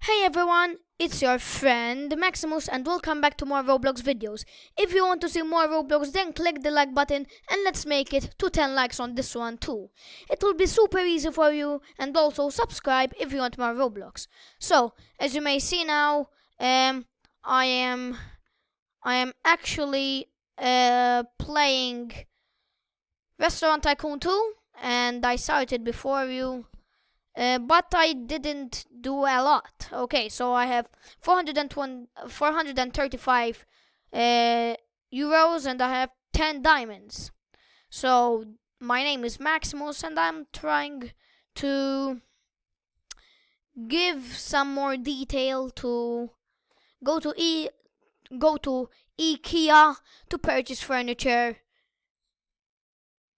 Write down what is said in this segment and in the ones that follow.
Hey everyone, it's your friend Maximus and welcome back to more Roblox videos. If you want to see more Roblox, then click the like button and let's make it to 10 likes on this one too. It will be super easy for you, and also subscribe if you want more Roblox. So, as you may see now, I am actually playing Restaurant Tycoon 2, and I started before you. But I didn't do a lot. Okay, so I have 435 euros and I have 10 diamonds. So my name is Maximus and I'm trying to give some more detail to go to IKEA to purchase furniture.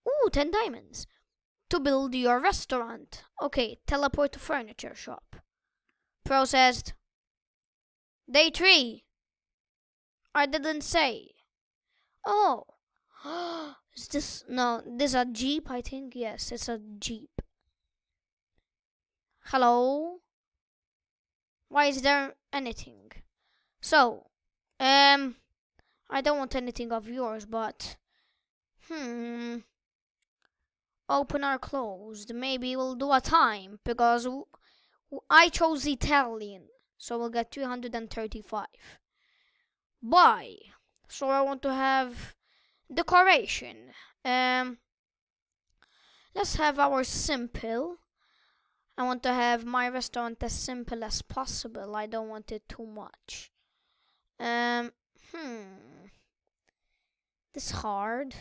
Ooh, 10 diamonds. To build your restaurant. Okay, teleport to furniture shop. Processed. Day 3. I didn't say. Oh. Is this... No, this is a jeep, I think. Yes, it's a jeep. Hello? Why is there anything? So, I don't want anything of yours, but... Open or closed. Maybe we'll do a time because I chose Italian, so we'll get 335. Buy. So I want to have decoration. Let's have our simple. I want to have my restaurant as simple as possible. I don't want it too much. This hard.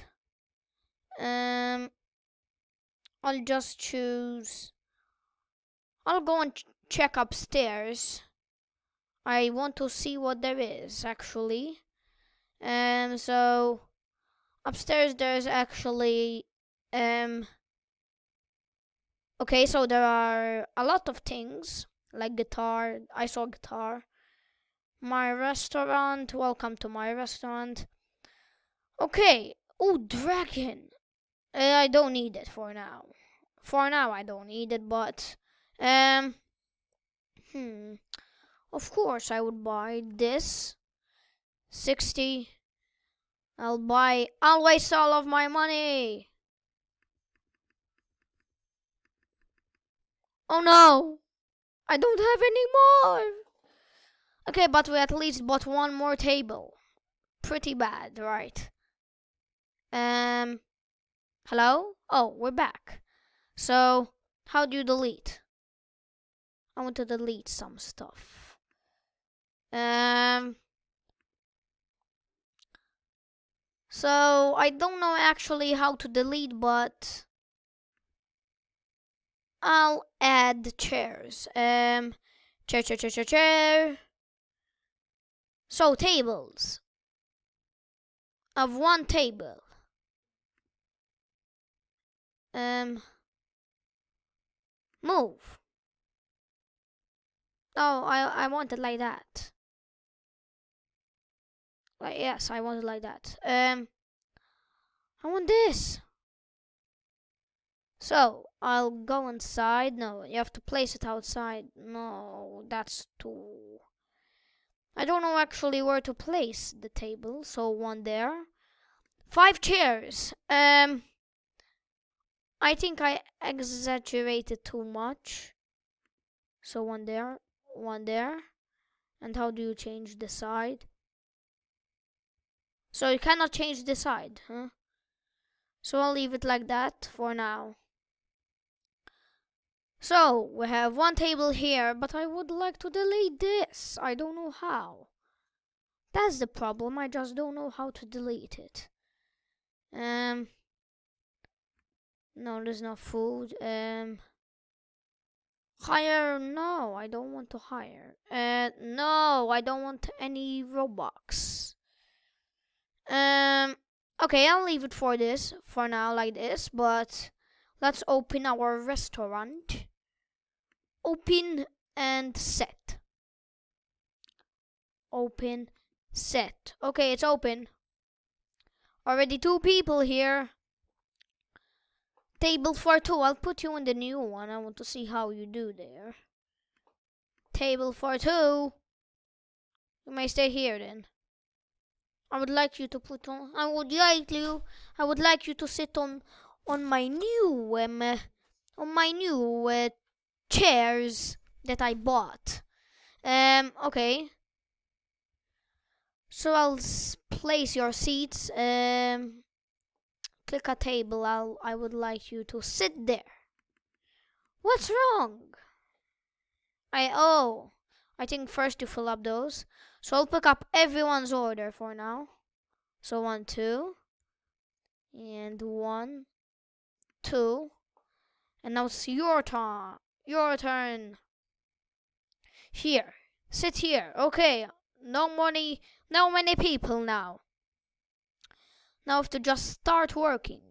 I'll just choose. I'll go and check upstairs. I want to see what there is actually. So upstairs there's actually okay, so there are a lot of things like guitar. I saw guitar. My restaurant. Welcome to my restaurant. Okay. Oh, dragon. I don't need it for now. For now, I don't need it, but of course, I would buy this. 60. I'll waste all of my money. Oh no! I don't have any more. Okay, but we at least bought one more table. Pretty bad, right? Hello? Oh, we're back. So, how do you delete? I want to delete some stuff. So, I don't know actually how to delete, but I'll add chairs. Chair. So, tables. Of one table. Move. Oh, I want it like that. Like, yes, I want it like that. I want this. So, I'll go inside. No, you have to place it outside. No, that's too... I don't know actually where to place the table. So, one there. 5 chairs. I think I exaggerated too much. So, one there. And how do you change the side? So you cannot change the side, huh? So I'll leave it like that for now. So we have one table here, but I would like to delete this. I don't know how. That's the problem. I just don't know how to delete it. No, there's no food. Hire? No, I don't want to hire. No, I don't want any Robux. Okay, I'll leave it for now like this, but let's open our restaurant. Open and set. Open, set. Okay, it's open. Already 2 people here. Table for 2. I'll put you in the new one. I want to see how you do there. table for two. You may stay here then. I would like you to put on. I would like you to sit on my new chairs that I bought. Okay. So I'll place your seats. Click a table. I would like you to sit there. What's wrong? I think first you fill up those. So I'll pick up everyone's order for now. So 1, 2. And 1, 2. And now it's your turn. Your turn. Here. Sit here. Okay. No many people now. Now I have to just start working.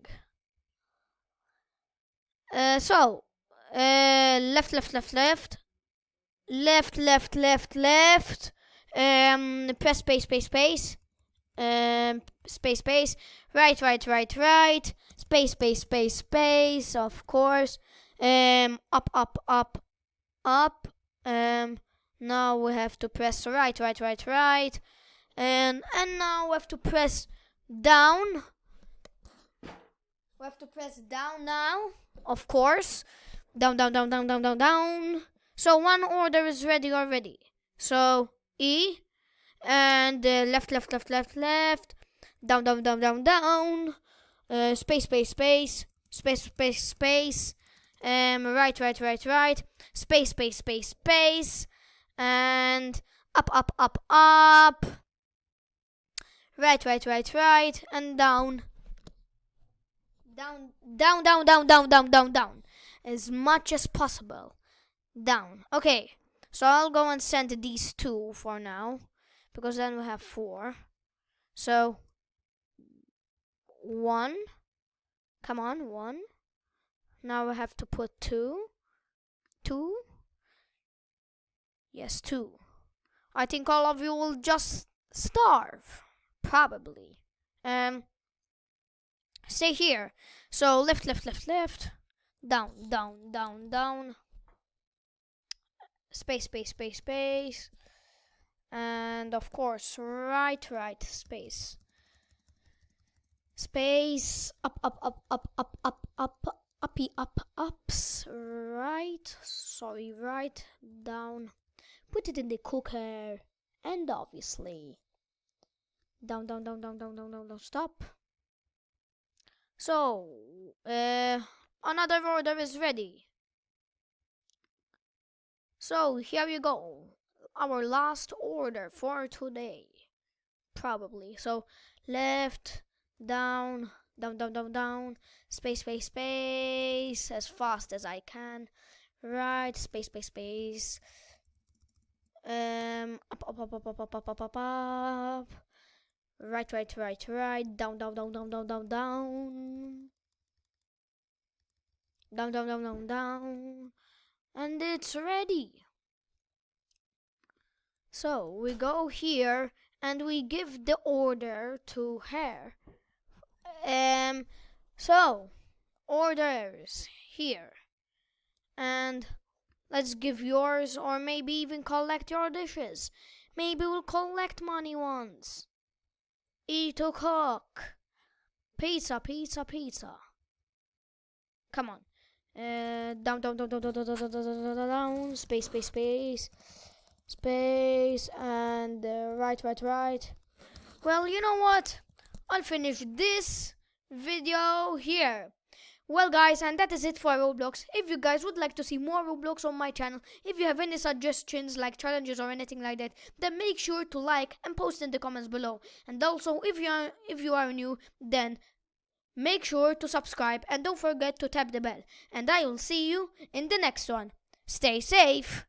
Left. Press space. Space. Right. Space. Of course. Up. Now we have to press right. And now we have to press down. We have to press down now. Of course. Down. So one order is ready already. So E and left. Down. Space. Right. Space. And up. Right. And down. Down. As much as possible. Down. Okay. So I'll go and send these 2 for now. Because then we have 4. So 1. Come on, 1. Now we have to put 2. 2. Yes, 2. I think all of you will just starve. Probably. Stay here. So left. Down. Space. And of course, right. Space. Ups. Right. Down. Put it in the cooker. And obviously, down. Stop. So, another order is ready. So, here you go. Our last order for today. Probably. So, left, down. Space. As fast as I can. Right, space. Up. Right. Down. Down. And it's ready. So we go here and we give the order to her. So orders here. And let's give yours, or maybe even collect your dishes. Maybe we'll collect money once. Eat to cook. Pizza. Come on. Down. Space. And right. Well, you know what? I'll finish this video here. Well guys, and that is it for Roblox. If you guys would like to see more Roblox on my channel, if you have any suggestions like challenges or anything like that, then make sure to like and post in the comments below. And also, if you are new, then make sure to subscribe and don't forget to tap the bell. And I will see you in the next one. Stay safe!